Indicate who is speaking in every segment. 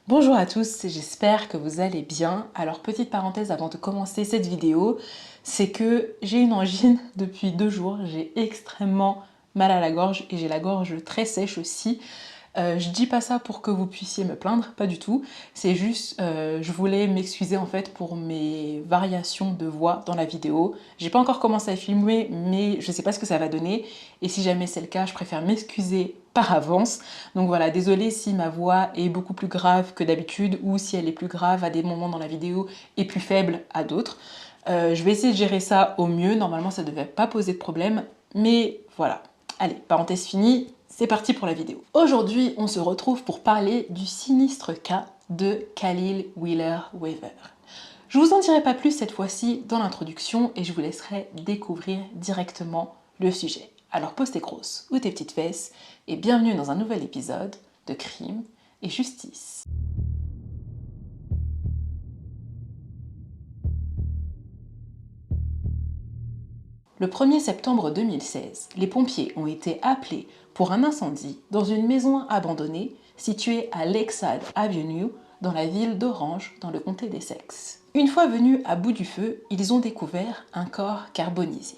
Speaker 1: Bonjour à tous, j'espère que vous allez bien. Alors petite parenthèse avant de commencer cette vidéo, c'est que j'ai une angine depuis 2 jours, j'ai extrêmement mal à la gorge et j'ai la gorge très sèche aussi. Je dis pas ça pour que vous puissiez me plaindre, pas du tout. C'est juste, je voulais m'excuser en fait pour mes variations de voix dans la vidéo. J'ai pas encore commencé à filmer, mais je sais pas ce que ça va donner. Et si jamais c'est le cas, je préfère m'excuser par avance. Donc voilà, désolée si ma voix est beaucoup plus grave que d'habitude ou si elle est plus grave à des moments dans la vidéo et plus faible à d'autres. Je vais essayer de gérer ça au mieux. Normalement, ça ne devrait pas poser de problème. Mais voilà. Allez, parenthèse finie. C'est parti pour la vidéo. Aujourd'hui, on se retrouve pour parler du sinistre cas de Khalil Wheeler-Weaver. Je vous en dirai pas plus cette fois-ci dans l'introduction et je vous laisserai découvrir directement le sujet. Alors pose tes grosses ou tes petites fesses et bienvenue dans un nouvel épisode de Crime et Justice. Le 1er septembre 2016, les pompiers ont été appelés pour un incendie dans une maison abandonnée située à Lakeside Avenue dans la ville d'Orange dans le comté d'Essex. Une fois venus à bout du feu, ils ont découvert un corps carbonisé.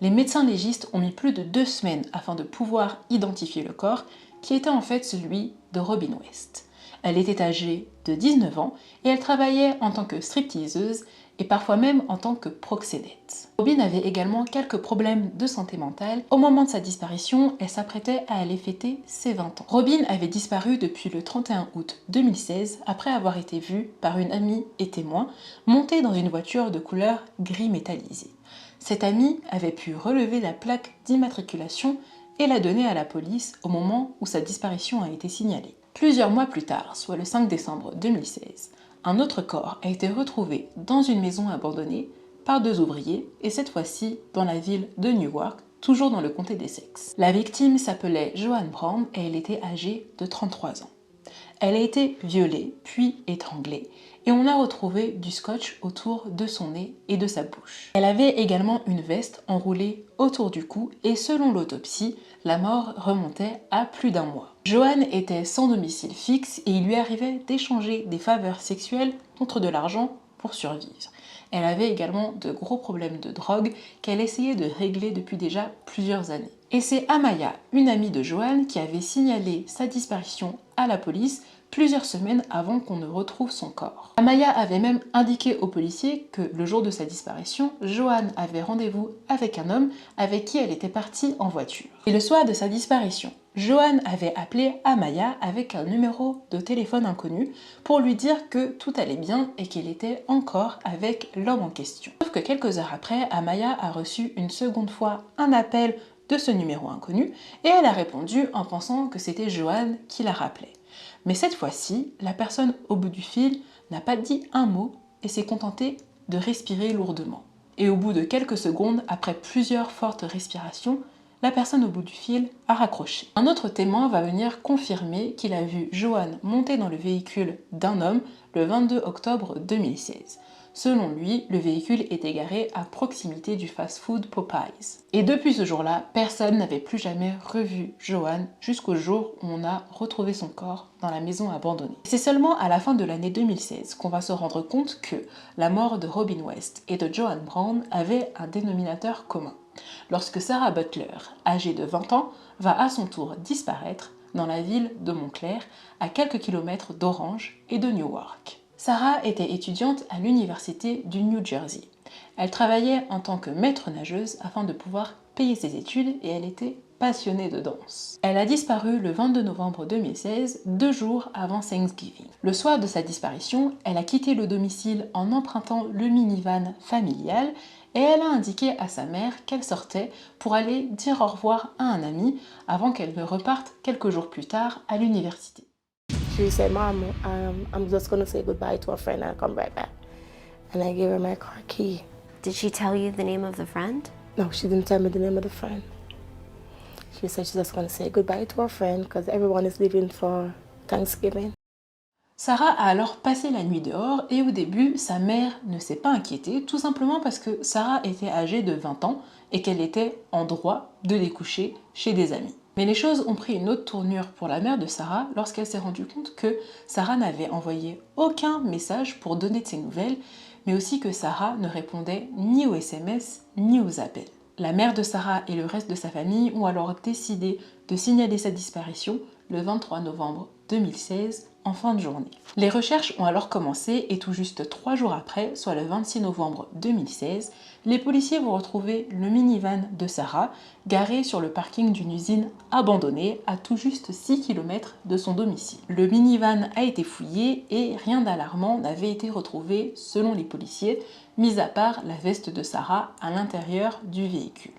Speaker 1: Les médecins légistes ont mis plus de 2 semaines afin de pouvoir identifier le corps qui était en fait celui de Robin West. Elle était âgée de 19 ans et elle travaillait en tant que stripteaseuse et parfois même en tant que proxénète. Robin avait également quelques problèmes de santé mentale. Au moment de sa disparition, elle s'apprêtait à aller fêter ses 20 ans. Robin avait disparu depuis le 31 août 2016 après avoir été vue par une amie et témoin montée dans une voiture de couleur gris métallisé. Cette amie avait pu relever la plaque d'immatriculation et la donner à la police au moment où sa disparition a été signalée. Plusieurs mois plus tard, soit le 5 décembre 2016, un autre corps a été retrouvé dans une maison abandonnée par 2 ouvriers, et cette fois-ci dans la ville de Newark, toujours dans le comté d'Essex. La victime s'appelait Joanne Brown et elle était âgée de 33 ans. Elle a été violée, puis étranglée, et on a retrouvé du scotch autour de son nez et de sa bouche. Elle avait également une veste enroulée autour du cou, et selon l'autopsie, la mort remontait à plus d'1 mois. Joanne était sans domicile fixe et il lui arrivait d'échanger des faveurs sexuelles contre de l'argent pour survivre. Elle avait également de gros problèmes de drogue qu'elle essayait de régler depuis déjà plusieurs années. Et c'est Amaya, une amie de Joanne, qui avait signalé sa disparition à la police plusieurs semaines avant qu'on ne retrouve son corps. Amaya avait même indiqué aux policiers que le jour de sa disparition, Joanne avait rendez-vous avec un homme avec qui elle était partie en voiture. Et le soir de sa disparition, Joanne avait appelé Amaya avec un numéro de téléphone inconnu pour lui dire que tout allait bien et qu'il était encore avec l'homme en question. Sauf que quelques heures après, Amaya a reçu une seconde fois un appel de ce numéro inconnu et elle a répondu en pensant que c'était Joanne qui la rappelait. Mais cette fois-ci, la personne au bout du fil n'a pas dit un mot et s'est contentée de respirer lourdement. Et au bout de quelques secondes, après plusieurs fortes respirations, la personne au bout du fil a raccroché. Un autre témoin va venir confirmer qu'il a vu Joanne monter dans le véhicule d'un homme le 22 octobre 2016. Selon lui, le véhicule était garé à proximité du fast-food Popeyes. Et depuis ce jour-là, personne n'avait plus jamais revu Joanne jusqu'au jour où on a retrouvé son corps dans la maison abandonnée. C'est seulement à la fin de l'année 2016 qu'on va se rendre compte que la mort de Robin West et de Joanne Brown avait un dénominateur commun. Lorsque Sarah Butler, âgée de 20 ans, va à son tour disparaître dans la ville de Montclair, à quelques kilomètres d'Orange et de Newark. Sarah était étudiante à l'université du New Jersey. Elle travaillait en tant que maître nageuse afin de pouvoir payer ses études et elle était passionnée de danse. Elle a disparu le 22 novembre 2016, 2 jours avant Thanksgiving. Le soir de sa disparition, elle a quitté le domicile en empruntant le minivan familial et elle a indiqué à sa mère qu'elle sortait pour aller dire au revoir à un ami avant qu'elle ne reparte quelques jours plus tard à l'université.
Speaker 2: She said, Mom, I'm just going to say goodbye to a friend and come right back. And I gave her my car key.
Speaker 3: Did she tell you the name of the friend?
Speaker 2: No, she didn't tell me the name of the friend. She said she's just going to say goodbye to her friend because everyone is leaving for Thanksgiving.
Speaker 1: Sarah a alors passé la nuit dehors et au début, sa mère ne s'est pas inquiétée, tout simplement parce que Sarah était âgée de 20 ans et qu'elle était en droit de les coucher chez des amis. Mais les choses ont pris une autre tournure pour la mère de Sarah lorsqu'elle s'est rendue compte que Sarah n'avait envoyé aucun message pour donner de ses nouvelles, mais aussi que Sarah ne répondait ni aux SMS ni aux appels. La mère de Sarah et le reste de sa famille ont alors décidé de signaler sa disparition le 23 novembre 2016 en fin de journée. Les recherches ont alors commencé et tout juste 3 jours après, soit le 26 novembre 2016, les policiers vont retrouver le minivan de Sarah garé sur le parking d'une usine abandonnée à tout juste 6 km de son domicile. Le minivan a été fouillé et rien d'alarmant n'avait été retrouvé selon les policiers, mis à part la veste de Sarah à l'intérieur du véhicule.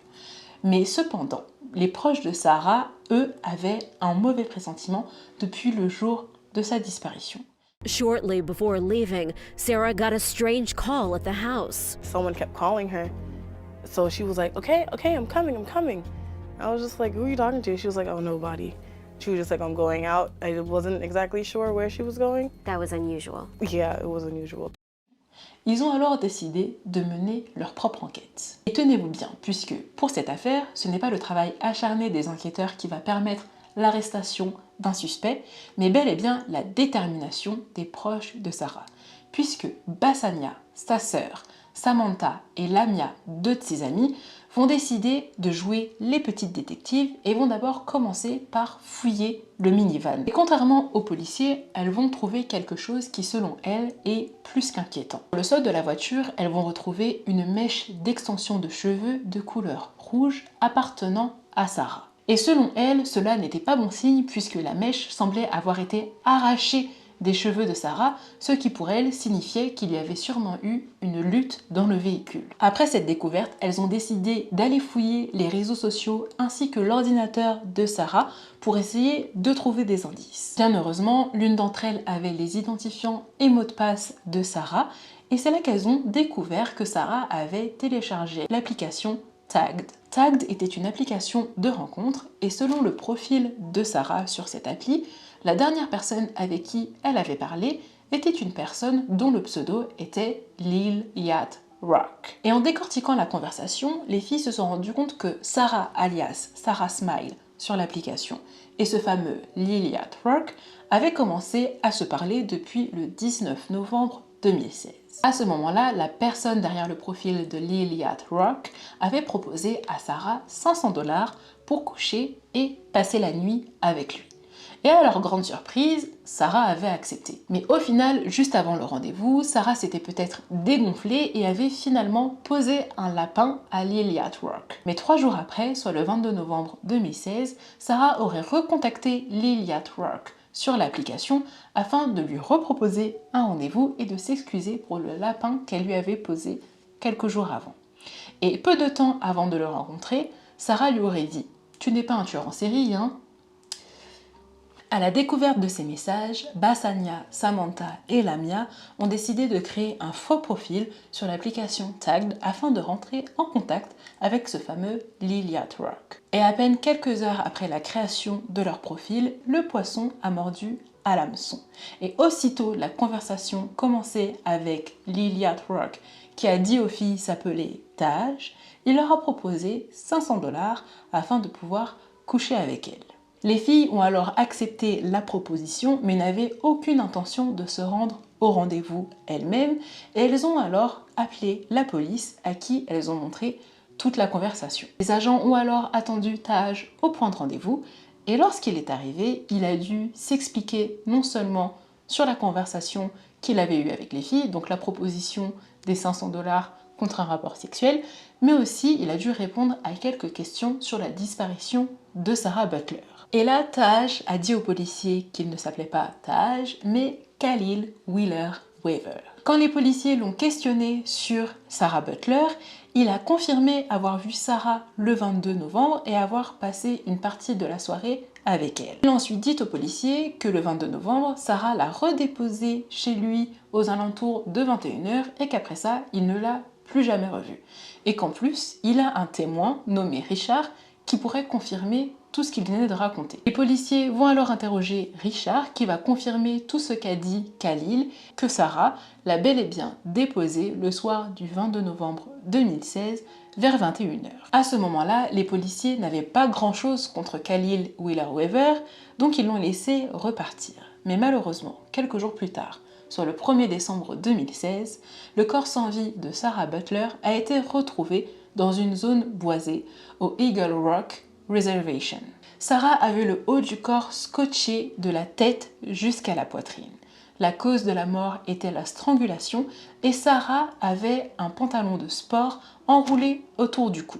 Speaker 1: Mais cependant, les proches de Sarah, eux, avaient un mauvais pressentiment depuis le jour de sa disparition.
Speaker 4: Shortly before leaving, Sarah got a strange call at the house.
Speaker 2: Someone kept calling her. So she was like, okay, I'm coming. I was just like, who are you talking to? She was like, oh, nobody. She was just like, I'm going out. I wasn't exactly sure where she was going.
Speaker 3: That was unusual.
Speaker 2: Yeah, it was unusual.
Speaker 1: Ils ont alors décidé de mener leur propre enquête. Et tenez-vous bien, puisque pour cette affaire, ce n'est pas le travail acharné des enquêteurs qui va permettre l'arrestation d'un suspect, mais bel et bien la détermination des proches de Sarah. Puisque Bassania, sa sœur, Samantha et Lamia, deux de ses amies, vont décider de jouer les petites détectives et vont d'abord commencer par fouiller le minivan. Et contrairement aux policiers, elles vont trouver quelque chose qui, selon elles, est plus qu'inquiétant. Sur le sol de la voiture, elles vont retrouver une mèche d'extension de cheveux de couleur rouge appartenant à Sarah. Et selon elles, cela n'était pas bon signe puisque la mèche semblait avoir été arrachée des cheveux de Sarah, ce qui pour elles signifiait qu'il y avait sûrement eu une lutte dans le véhicule. Après cette découverte, elles ont décidé d'aller fouiller les réseaux sociaux ainsi que l'ordinateur de Sarah pour essayer de trouver des indices. Bien heureusement, l'une d'entre elles avait les identifiants et mots de passe de Sarah et c'est là qu'elles ont découvert que Sarah avait téléchargé l'application Tagged. Tagged était une application de rencontre et selon le profil de Sarah sur cette appli, la dernière personne avec qui elle avait parlé était une personne dont le pseudo était Lil Yacht Rock. Et en décortiquant la conversation, les filles se sont rendues compte que Sarah alias Sarah Smile sur l'application et ce fameux Lil Yacht Rock avaient commencé à se parler depuis le 19 novembre 2016. À ce moment-là, la personne derrière le profil de Lil Yacht Rock avait proposé à Sarah 500 $ pour coucher et passer la nuit avec lui. Et à leur grande surprise, Sarah avait accepté. Mais au final, juste avant le rendez-vous, Sarah s'était peut-être dégonflée et avait finalement posé un lapin à Lil Yacht Rock. Mais 3 jours après, soit le 22 novembre 2016, Sarah aurait recontacté Lil Yacht Rock sur l'application afin de lui reproposer un rendez-vous et de s'excuser pour le lapin qu'elle lui avait posé quelques jours avant. Et peu de temps avant de le rencontrer, Sarah lui aurait dit « Tu n'es pas un tueur en série, hein ?» À la découverte de ces messages, Bassania, Samantha et Lamia ont décidé de créer un faux profil sur l'application Tagged afin de rentrer en contact avec ce fameux Lil Yacht Rock. Et à peine quelques heures après la création de leur profil, le poisson a mordu à l'hameçon. Et aussitôt la conversation commençait avec Lil Yacht Rock qui a dit aux filles s'appeler Taj, il leur a proposé 500 $ afin de pouvoir coucher avec elles. Les filles ont alors accepté la proposition mais n'avaient aucune intention de se rendre au rendez-vous elles-mêmes et elles ont alors appelé la police à qui elles ont montré toute la conversation. Les agents ont alors attendu Taj au point de rendez-vous et lorsqu'il est arrivé, il a dû s'expliquer non seulement sur la conversation qu'il avait eue avec les filles, donc la proposition des 500 $ contre un rapport sexuel, mais aussi il a dû répondre à quelques questions sur la disparition de Sarah Butler. Et là, Taj a dit aux policiers qu'il ne s'appelait pas Taj, mais Khalil Wheeler Weaver. Quand les policiers l'ont questionné sur Sarah Butler, il a confirmé avoir vu Sarah le 22 novembre et avoir passé une partie de la soirée avec elle. Il a ensuite dit aux policiers que le 22 novembre, Sarah l'a redéposée chez lui aux alentours de 21 h et qu'après ça, il ne l'a plus jamais revue. Et qu'en plus, il a un témoin nommé Richard qui pourrait confirmer tout ce qu'il venait de raconter. Les policiers vont alors interroger Richard qui va confirmer tout ce qu'a dit Khalil, que Sarah l'a bel et bien déposé le soir du 22 novembre 2016 vers 21h. À ce moment-là, les policiers n'avaient pas grand-chose contre Khalil Wheeler-Weaver, donc ils l'ont laissé repartir. Mais malheureusement, quelques jours plus tard, sur le 1er décembre 2016, le corps sans vie de Sarah Butler a été retrouvé dans une zone boisée au Eagle Rock Reservation. Sarah avait le haut du corps scotché de la tête jusqu'à la poitrine. La cause de la mort était la strangulation et Sarah avait un pantalon de sport enroulé autour du cou.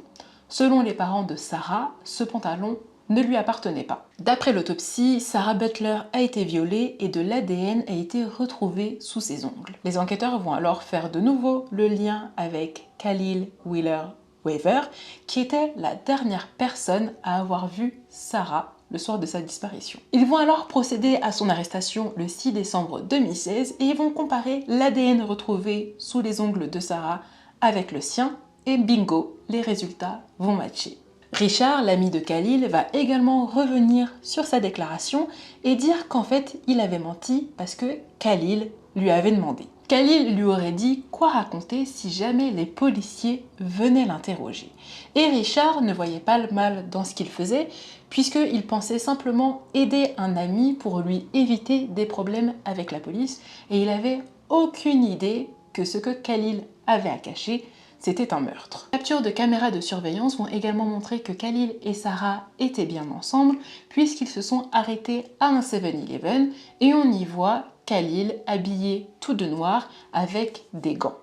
Speaker 1: Selon les parents de Sarah, ce pantalon ne lui appartenait pas. D'après l'autopsie, Sarah Butler a été violée et de l'ADN a été retrouvé sous ses ongles. Les enquêteurs vont alors faire de nouveau le lien avec Khalil Wheeler-Weaver, qui était la dernière personne à avoir vu Sarah le soir de sa disparition. Ils vont alors procéder à son arrestation le 6 décembre 2016 et ils vont comparer l'ADN retrouvé sous les ongles de Sarah avec le sien et bingo, les résultats vont matcher. Richard, l'ami de Khalil, va également revenir sur sa déclaration et dire qu'en fait, il avait menti parce que Khalil lui avait demandé. Khalil lui aurait dit quoi raconter si jamais les policiers venaient l'interroger. Et Richard ne voyait pas le mal dans ce qu'il faisait, puisqu'il pensait simplement aider un ami pour lui éviter des problèmes avec la police, et il avait aucune idée que ce que Khalil avait à cacher, c'était un meurtre. Les captures de caméras de surveillance vont également montrer que Khalil et Sarah étaient bien ensemble, puisqu'ils se sont arrêtés à un 7-Eleven, et on y voit Khalil habillé tout de noir avec des gants.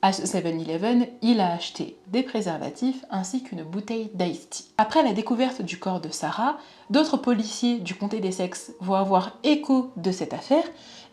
Speaker 1: À ce 7-Eleven, il a acheté des préservatifs ainsi qu'une bouteille d'Ice Tea. Après la découverte du corps de Sarah, d'autres policiers du comté d'Essex vont avoir écho de cette affaire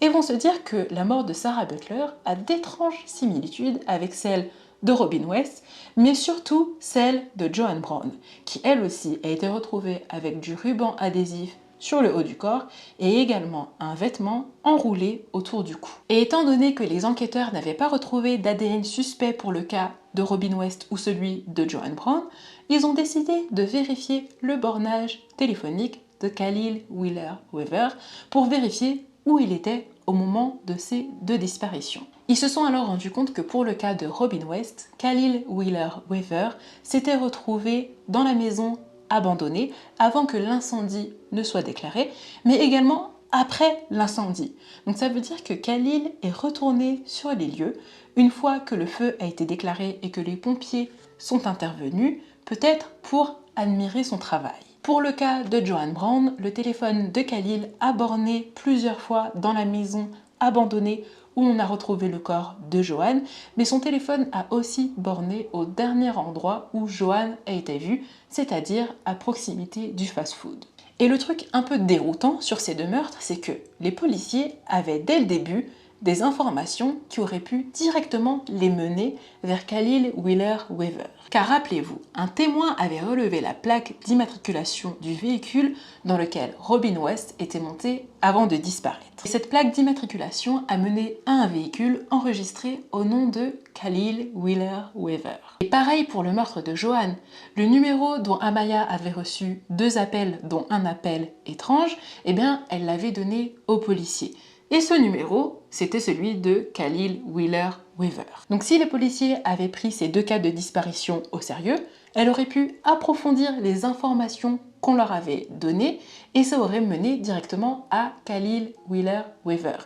Speaker 1: et vont se dire que la mort de Sarah Butler a d'étranges similitudes avec celle de Robin West, mais surtout celle de Joanne Brown, qui elle aussi a été retrouvée avec du ruban adhésif sur le haut du corps et également un vêtement enroulé autour du cou. Et étant donné que les enquêteurs n'avaient pas retrouvé d'ADN suspect pour le cas de Robin West ou celui de Joanne Brown, ils ont décidé de vérifier le bornage téléphonique de Khalil Wheeler-Weaver pour vérifier où il était au moment de ces deux disparitions. Ils se sont alors rendus compte que pour le cas de Robin West, Khalil Wheeler-Weaver s'était retrouvé dans la maison abandonnée avant que l'incendie ne soit déclaré, mais également après l'incendie. Donc ça veut dire que Khalil est retourné sur les lieux une fois que le feu a été déclaré et que les pompiers sont intervenus, peut-être pour admirer son travail. Pour le cas de Joanne Brown, le téléphone de Khalil a borné plusieurs fois dans la maison abandonnée où on a retrouvé le corps de Joanne, mais son téléphone a aussi borné au dernier endroit où Joanne a été vue, c'est-à-dire à proximité du fast-food. Et le truc un peu déroutant sur ces deux meurtres, c'est que les policiers avaient dès le début des informations qui auraient pu directement les mener vers Khalil Wheeler-Weaver. Car rappelez-vous, un témoin avait relevé la plaque d'immatriculation du véhicule dans lequel Robin West était monté avant de disparaître. Et cette plaque d'immatriculation a mené à un véhicule enregistré au nom de Khalil Wheeler-Weaver. Et pareil pour le meurtre de Joanne, le numéro dont Amaya avait reçu 2 appels, dont un appel étrange, eh bien elle l'avait donné aux policiers. Et ce numéro, c'était celui de Khalil Wheeler-Weaver. Donc si les policiers avaient pris ces 2 cas de disparition au sérieux, elle aurait pu approfondir les informations qu'on leur avait données et ça aurait mené directement à Khalil Wheeler-Weaver.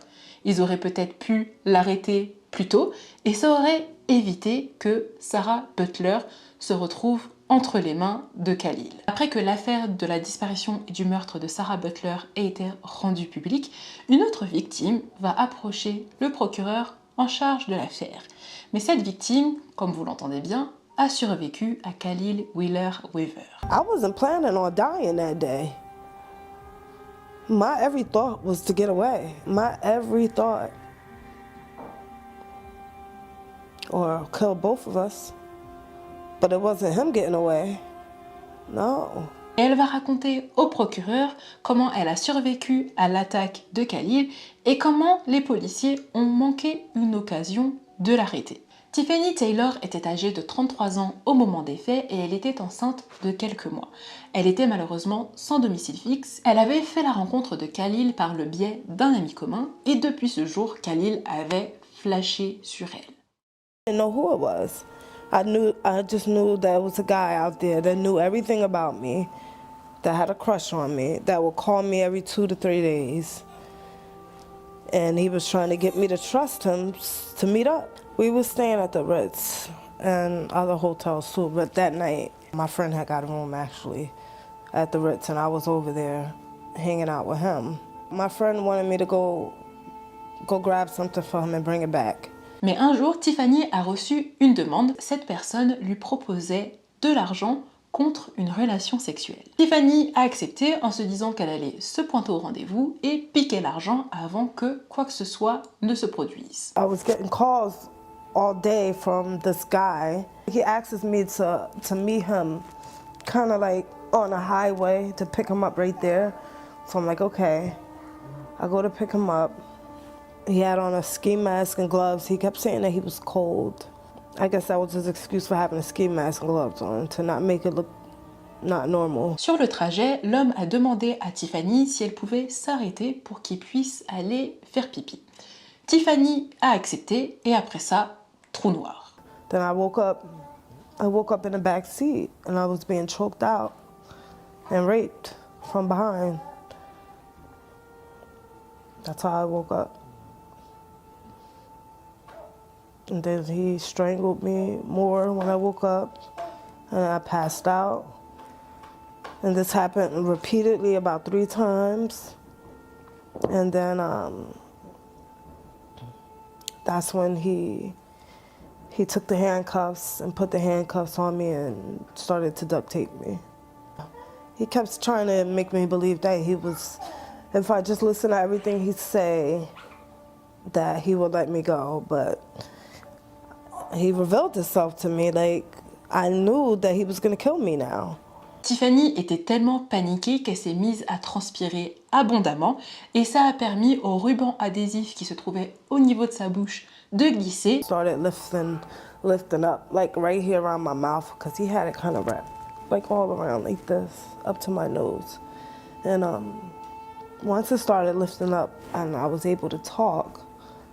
Speaker 1: Ils auraient peut-être pu l'arrêter plus tôt et ça aurait évité que Sarah Butler se retrouve entre les mains de Khalil. Après que l'affaire de la disparition et du meurtre de Sarah Butler ait été rendue publique, une autre victime va approcher le procureur en charge de l'affaire. Mais cette victime, comme vous l'entendez bien, a survécu à Khalil Wheeler-Weaver.
Speaker 5: I wasn't planning on dying that day. My every thought was to get away. My every thought. Or kill both of us. But it wasn't him getting away. No.
Speaker 1: Et elle va raconter au procureur comment elle a survécu à l'attaque de Khalil et comment les policiers ont manqué une occasion de l'arrêter. Tiffany Taylor était âgée de 33 ans au moment des faits et elle était enceinte de quelques mois. Elle était malheureusement sans domicile fixe. Elle avait fait la rencontre de Khalil par le biais d'un ami commun et depuis ce jour, Khalil avait flashé sur elle.
Speaker 5: I didn't know who it was. I just knew there was a guy out there that knew everything about me, that had a crush on me, that would call me every 2 to 3 days. And he was trying to get me to trust him to meet up. We were staying at the Ritz and other hotels too, but that night my friend had got a room actually at the Ritz and I was over there hanging out with him. My friend wanted me to go grab something for him and bring it back.
Speaker 1: Mais un jour, Tiffany a reçu une demande. Cette personne lui proposait de l'argent contre une relation sexuelle. Tiffany a accepté en se disant qu'elle allait se pointer au rendez-vous et piquer l'argent avant que quoi que ce soit ne se produise.
Speaker 5: I was getting calls all day from this guy. He asks me to meet him kind of like on a highway to pick him up right there. So I'm like, okay. I go to pick him up. He had on a ski mask and gloves. He kept saying that he was cold. I guess that was his excuse for having a ski mask and gloves on, to not make it look not normal.
Speaker 1: Sur le trajet, l'homme a demandé à Tiffany si elle pouvait s'arrêter pour qu'il puisse aller faire pipi. Tiffany a accepté et après ça, trou noir.
Speaker 5: Then I woke up in the back seat and I was being choked out and raped from behind. That's how I woke up. And then he strangled me more when I woke up and I passed out. And this happened repeatedly about 3 times. And then that's when he took the handcuffs and put the handcuffs on me and started to duct tape me. He kept trying to make me believe that if I just listen to everything he'd say, that he would let me go, but he revealed himself to me, like I knew that he was gonna kill me now.
Speaker 1: Tiffany était tellement paniquée qu'elle s'est mise à transpirer abondamment et ça a permis au ruban adhésif qui se trouvait au niveau de sa bouche de glisser.
Speaker 5: Started lifting up, like right here around my mouth, because he had it kind of wrapped, like all around like this, up to my nose. And once it started lifting up and I was able to talk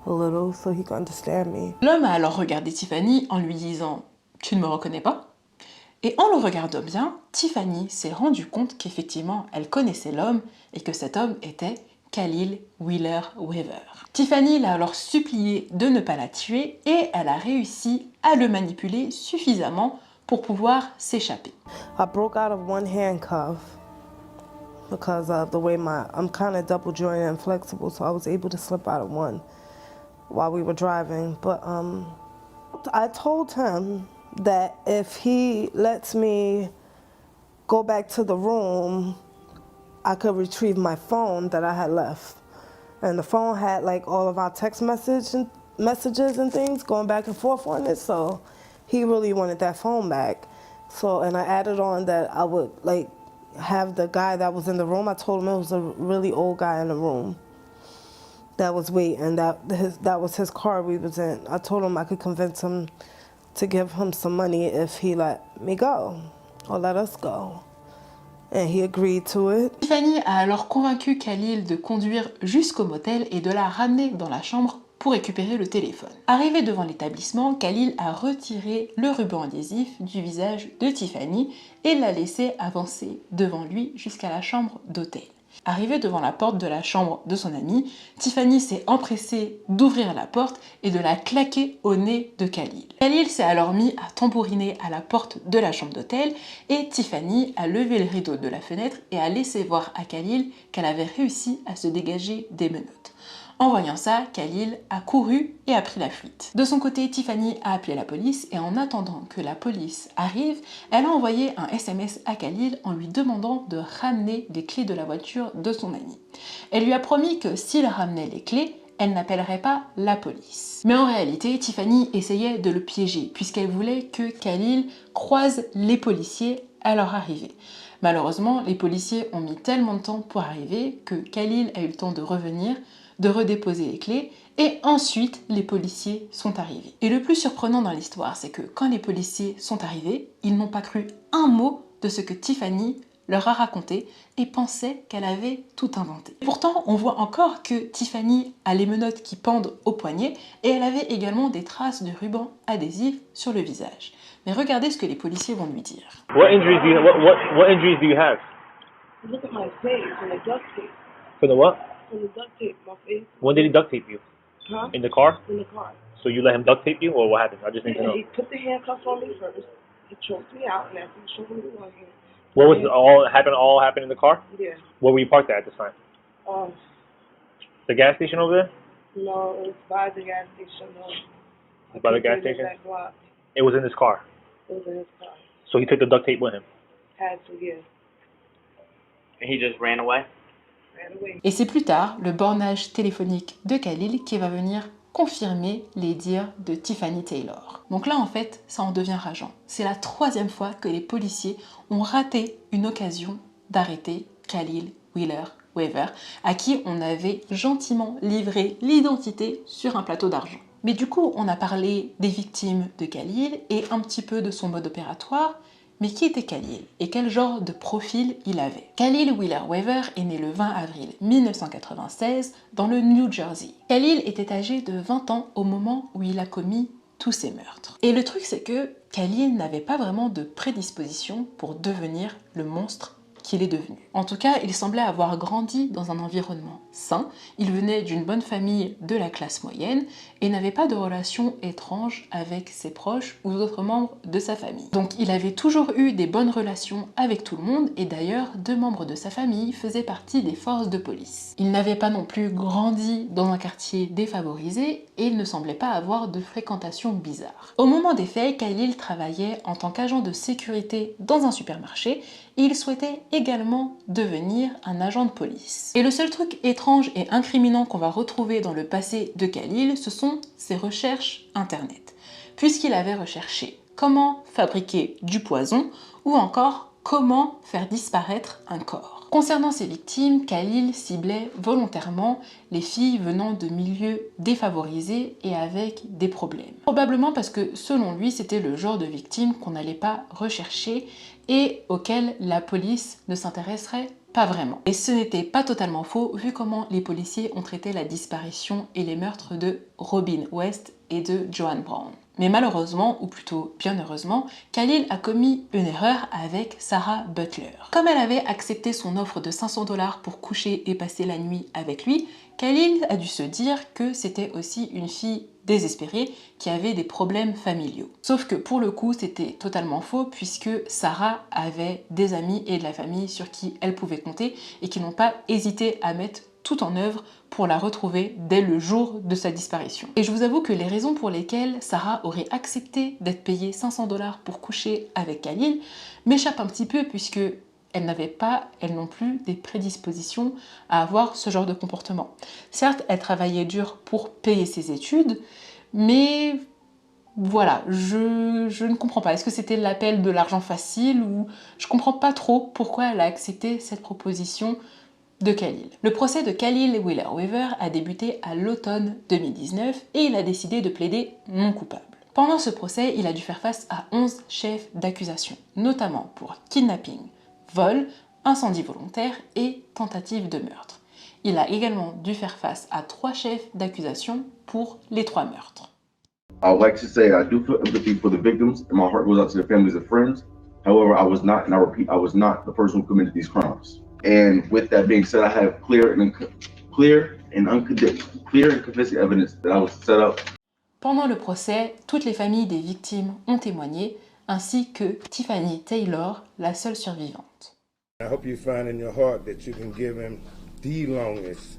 Speaker 5: a little so he could understand me.
Speaker 1: L'homme a alors regardé Tiffany en lui disant « Tu ne me reconnais pas ?» Et en le regardant bien, Tiffany s'est rendue compte qu'effectivement, elle connaissait l'homme et que cet homme était Khalil Wheeler Weaver. Tiffany l'a alors supplié de ne pas la tuer et elle a réussi à le manipuler suffisamment pour pouvoir s'échapper.
Speaker 5: I broke out of one handcuff because of the way I'm kind of double jointed and flexible, so I was able to slip out of one while we were driving. But I told him that if he lets me go back to the room, I could retrieve my phone that I had left. And the phone had like all of our text messages and things going back and forth on it, so he really wanted that phone back. So, and I added on that I would like have the guy that was in the room, I told him it was a really old guy in the room that was waiting, that was his car we was in. I told him I could convince him to give him some money if he let me go, or let us go. And he agreed to it.
Speaker 1: Tiffany a alors convaincu Khalil de conduire jusqu'au motel et de la ramener dans la chambre pour récupérer le téléphone. Arrivé devant l'établissement, Khalil a retiré le ruban adhésif du visage de Tiffany et l'a laissé avancer devant lui jusqu'à la chambre d'hôtel. Arrivée devant la porte de la chambre de son ami, Tiffany s'est empressée d'ouvrir la porte et de la claquer au nez de Khalil. Khalil s'est alors mis à tambouriner à la porte de la chambre d'hôtel et Tiffany a levé le rideau de la fenêtre et a laissé voir à Khalil qu'elle avait réussi à se dégager des menottes. En voyant ça, Khalil a couru et a pris la fuite. De son côté, Tiffany a appelé la police et en attendant que la police arrive, elle a envoyé un SMS à Khalil en lui demandant de ramener les clés de la voiture de son ami. Elle lui a promis que s'il ramenait les clés, elle n'appellerait pas la police. Mais en réalité, Tiffany essayait de le piéger puisqu'elle voulait que Khalil croise les policiers à leur arrivée. Malheureusement, les policiers ont mis tellement de temps pour arriver que Khalil a eu le temps de revenir, de redéposer les clés et ensuite les policiers sont arrivés. Et le plus surprenant dans l'histoire, c'est que quand les policiers sont arrivés, ils n'ont pas cru un mot de ce que Tiffany leur a raconté et pensaient qu'elle avait tout inventé. Pourtant, on voit encore que Tiffany a les menottes qui pendent au poignet et elle avait également des traces de ruban adhésif sur le visage. Mais regardez ce que les policiers vont lui dire.
Speaker 6: What injuries do you what injuries do you have?
Speaker 7: Look at my face and the duct tape.
Speaker 6: For the what?
Speaker 7: From the duct tape, my face.
Speaker 6: When did he duct tape you?
Speaker 7: Huh?
Speaker 6: In the car?
Speaker 7: In the car.
Speaker 6: So you let him duct tape you, or what happened? I just need to
Speaker 7: And
Speaker 6: know.
Speaker 7: he put the handcuffs on me first. He choked me out, and after he choked me with one hand.
Speaker 6: What was all happened in the car?
Speaker 7: Yeah.
Speaker 6: Where were you parked at this time? The gas station over there?
Speaker 7: No, it was by the gas station. No.
Speaker 6: By the gas station?
Speaker 7: That block.
Speaker 6: It was in his car.
Speaker 7: It was in his car.
Speaker 6: So he took the duct tape with him.
Speaker 7: Had to, yeah.
Speaker 8: And he just ran away?
Speaker 7: Ran away.
Speaker 1: Et c'est plus tard le bornage téléphonique de Khalil qui va venir confirmer les dires de Tiffany Taylor. Donc là, en fait, ça en devient rageant. C'est la 3e fois que les policiers ont raté une occasion d'arrêter Khalil Wheeler Weaver, à qui on avait gentiment livré l'identité sur un plateau d'argent. Mais du coup, on a parlé des victimes de Khalil et un petit peu de son mode opératoire. Mais qui était Khalil et quel genre de profil il avait? Khalil Wheeler Weaver est né le 20 avril 1996 dans le New Jersey. Khalil était âgé de 20 ans au moment où il a commis tous ces meurtres. Et le truc, c'est que Khalil n'avait pas vraiment de prédisposition pour devenir le monstre qu'il est devenu. En tout cas, il semblait avoir grandi dans un environnement sain, il venait d'une bonne famille de la classe moyenne et n'avait pas de relations étranges avec ses proches ou d'autres membres de sa famille. Donc il avait toujours eu des bonnes relations avec tout le monde et d'ailleurs 2 membres de sa famille faisaient partie des forces de police. Il n'avait pas non plus grandi dans un quartier défavorisé et il ne semblait pas avoir de fréquentation bizarre. Au moment des faits, Khalil travaillait en tant qu'agent de sécurité dans un supermarché et il souhaitait également devenir un agent de police. Et le seul truc étrange et incriminant qu'on va retrouver dans le passé de Khalil, ce sont ses recherches internet, puisqu'il avait recherché comment fabriquer du poison ou encore comment faire disparaître un corps. Concernant ses victimes, Khalil ciblait volontairement les filles venant de milieux défavorisés et avec des problèmes. Probablement parce que selon lui, c'était le genre de victime qu'on n'allait pas rechercher et auquel la police ne s'intéresserait pas vraiment. Et ce n'était pas totalement faux vu comment les policiers ont traité la disparition et les meurtres de Robin West et de Joanne Brown. Mais malheureusement, ou plutôt bien heureusement, Khalil a commis une erreur avec Sarah Butler. Comme elle avait accepté son offre de 500 $ pour coucher et passer la nuit avec lui, Khalil a dû se dire que c'était aussi une fille désespérée qui avait des problèmes familiaux. Sauf que pour le coup, c'était totalement faux puisque Sarah avait des amis et de la famille sur qui elle pouvait compter et qui n'ont pas hésité à mettre tout en œuvre pour la retrouver dès le jour de sa disparition. Et je vous avoue que les raisons pour lesquelles Sarah aurait accepté d'être payée 500 $ pour coucher avec Khalil m'échappent un petit peu puisque elle n'avait pas, elle non plus, des prédispositions à avoir ce genre de comportement. Certes, elle travaillait dur pour payer ses études, mais voilà, je ne comprends pas. Est-ce que c'était l'appel de l'argent facile ou je comprends pas trop pourquoi elle a accepté cette proposition de Khalil. Le procès de Khalil Wheeler Weaver a débuté à l'automne 2019 et il a décidé de plaider non coupable. Pendant ce procès, il a dû faire face à 11 chefs d'accusation, notamment pour kidnapping, vol, incendie volontaire et tentative de meurtre. Il a également dû faire face à 3 chefs d'accusation pour les 3 meurtres.
Speaker 9: I would like to say I do feel empathy for the victims and my heart goes out to their families and friends. However, I was not, and I repeat, I was not the person who committed these crimes. And with that being said, I have clear and convincing evidence that I was set up.
Speaker 1: Pendant le procès, toutes les familles des victimes ont témoigné, ainsi que Tiffany Taylor, la seule survivante.
Speaker 10: I hope you find in your heart that you can give him the longest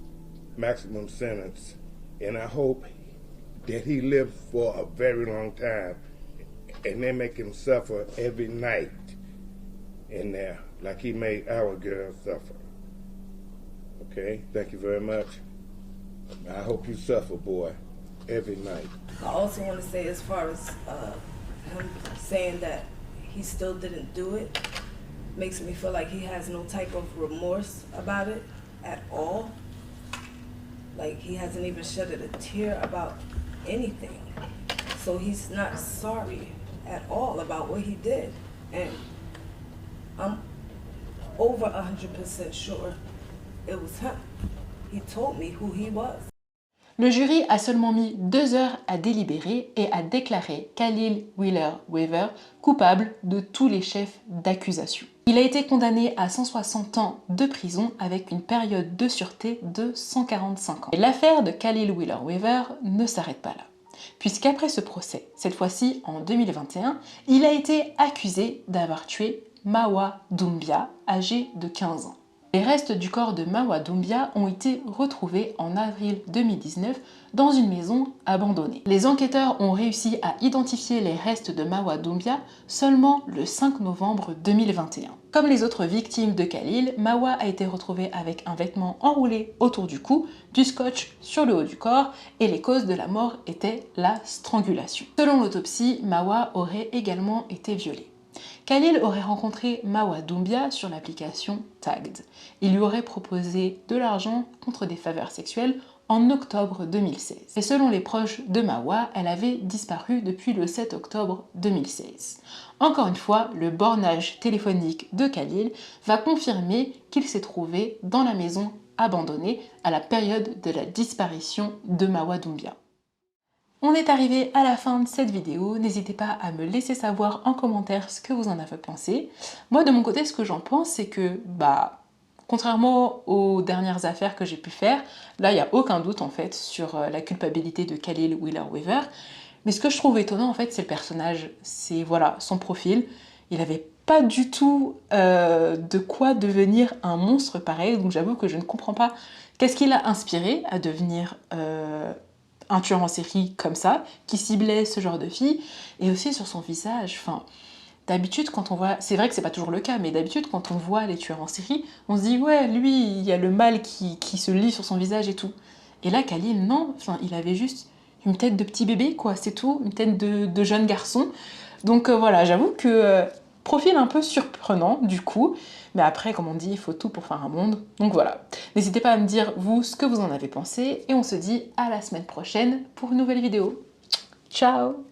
Speaker 10: maximum sentence, and I hope that he lives for a very long time, and they make him suffer every night in there, like he made our girl suffer. Okay, thank you very much. I hope you suffer, boy, every night.
Speaker 11: I also want to say, as far as him saying that he still didn't do it, makes me feel like he has no type of remorse about it at all. Like, he hasn't even shedded a tear about anything. So he's not sorry at all about what he did. And I'm over 100% sure it was him. He told me who he was.
Speaker 1: Le jury a seulement mis 2 heures à délibérer et a déclaré Khalil Wheeler Weaver coupable de tous les chefs d'accusation. Il a été condamné à 160 ans de prison avec une période de sûreté de 145 ans. Et l'affaire de Khalil Wheeler Weaver ne s'arrête pas là, puisqu'après ce procès, cette fois-ci en 2021, il a été accusé d'avoir tué Mawa Doumbia, âgé de 15 ans. Les restes du corps de Mawa Doumbia ont été retrouvés en avril 2019 dans une maison abandonnée. Les enquêteurs ont réussi à identifier les restes de Mawa Doumbia seulement le 5 novembre 2021. Comme les autres victimes de Khalil, Mawa a été retrouvée avec un vêtement enroulé autour du cou, du scotch sur le haut du corps et les causes de la mort étaient la strangulation. Selon l'autopsie, Mawa aurait également été violée. Khalil aurait rencontré Mawa Doumbia sur l'application Tagged. Il lui aurait proposé de l'argent contre des faveurs sexuelles en octobre 2016. Et selon les proches de Mawa, elle avait disparu depuis le 7 octobre 2016. Encore une fois, le bornage téléphonique de Khalil va confirmer qu'il s'est trouvé dans la maison abandonnée à la période de la disparition de Mawa Doumbia. On est arrivé à la fin de cette vidéo, n'hésitez pas à me laisser savoir en commentaire ce que vous en avez pensé. Moi de mon côté, ce que j'en pense, c'est que, contrairement aux dernières affaires que j'ai pu faire, là il n'y a aucun doute en fait sur la culpabilité de Khalil Wheeler Weaver. Mais ce que je trouve étonnant en fait, c'est le personnage, c'est voilà, son profil. Il n'avait pas du tout de quoi devenir un monstre pareil, donc j'avoue que je ne comprends pas qu'est-ce qui l'a inspiré à devenir un tueur en série comme ça, qui ciblait ce genre de filles, et aussi sur son visage, enfin, d'habitude quand on voit, c'est vrai que c'est pas toujours le cas, mais d'habitude quand on voit les tueurs en série, on se dit ouais, lui, il y a le mal qui se lit sur son visage et tout. Et là, Khalil, non, enfin, il avait juste une tête de petit bébé, quoi, c'est tout, une tête de jeune garçon. Donc voilà, j'avoue que profil un peu surprenant du coup, mais après, comme on dit, il faut tout pour faire un monde. Donc voilà, n'hésitez pas à me dire vous ce que vous en avez pensé, et on se dit à la semaine prochaine pour une nouvelle vidéo. Ciao!